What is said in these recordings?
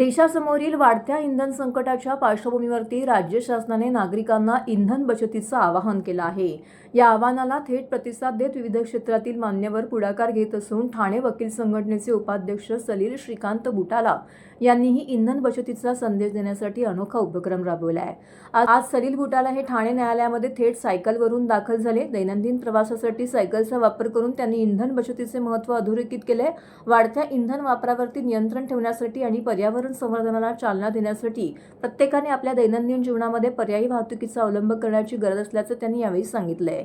देशासमोरील वाढत्या इंधन संकटाच्या पार्श्वभूमीवरती राज्य शासनाने नागरिकांना इंधन बचतीचं आवाहन केलं आहे। या आवाहनाला थेट प्रतिसाद देत विविध क्षेत्रातील मान्यवर पुढाकार घेत असून ठाणे वकील संघटनेचे उपाध्यक्ष सलील श्रीकांत बुटाला यांनीही इंधन बचतीचा संदेश देण्यासाठी अनोखा उपक्रम राबवला आहे। आज सलील बुटाला हे ठाणे न्यायालयामध्ये थेट सायकलवरून दाखल झाले। दैनंदिन प्रवासासाठी सायकलचा वापर करून त्यांनी इंधन बचतीचे महत्त्व अधोरेखित केले। वाढत्या इंधन वापरावरती नियंत्रण ठेवण्यासाठी आणि पर्यावरण संवर्धनाला चालना देण्यासाठी प्रत्येकाने आपल्या दैनंदिन जीवनामध्ये पर्यायी वाहतुकीचा अवलंब करण्याची गरज असल्याचं त्यांनी यावेळी सांगितलंय।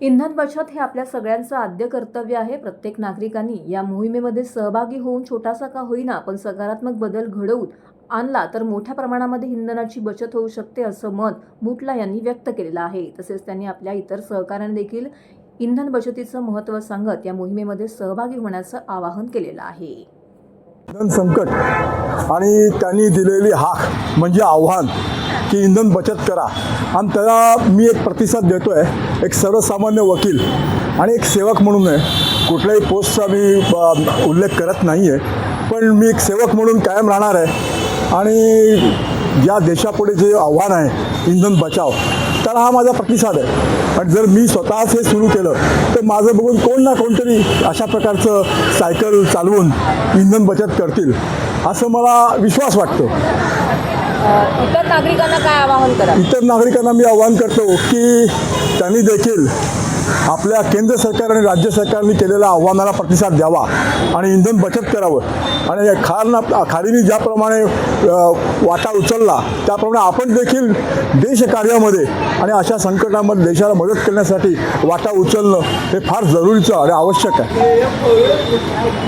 इंधन बचत हे आपल्या सगळ्यांचं आद्य कर्तव्य आहे। प्रत्येक नागरिकांनी या मोहिमेमध्ये सहभागी होऊन छोटासा का होईना पण सकारात्मक बदल घडवून आणला तर मोठ्या प्रमाणामध्ये इंधनाची बचत होऊ शकते असं मत बुटला यांनी व्यक्त केलेलं आहे। तसेच त्यांनी आपल्या इतर सहकाऱ्यांना देखील इंधन बचतीचं महत्त्व सांगत या मोहिमेमध्ये सहभागी होण्याचं आवाहन केलेलं आहे। इंधन संकट आणि त्यांनी दिलेली हाक म्हणजे आव्हान की इंधन बचत करा आणि त्याला मी एक प्रतिसाद देतोय। एक सर्वसामान्य वकील आणि एक सेवक म्हणून आहे, कुठल्याही पोस्टचा मी उल्लेख करत नाही आहे, पण मी एक सेवक म्हणून कायम राहणार आहे आणि या देशापुढे जे आव्हान आहे इंधन बचाव त्याला हा माझा प्रतिसाद आहे। आणि जर मी स्वतःच हे सुरू केलं तर माझं बघून कोण ना कोणतरी अशा प्रकारचं सायकल चालवून इंधन बचत करतील असं मला विश्वास वाटतो। इतर नागरिकांना काय आवाहन करा? इतर नागरिकांना मी आवाहन करतो की त्यांनी देखील आपल्या केंद्र सरकार आणि राज्य सरकारने केलेल्या आव्हानाला प्रतिसाद द्यावा आणि इंधन बचत करावं। आणि खालीने ज्याप्रमाणे वाटा उचलला त्याप्रमाणे आपण देखील देशकार्यामध्ये आणि अशा संकटामध्ये देशाला मदत करण्यासाठी वाटा उचलणं हे फार जरुरीचं आणि आवश्यक आहे।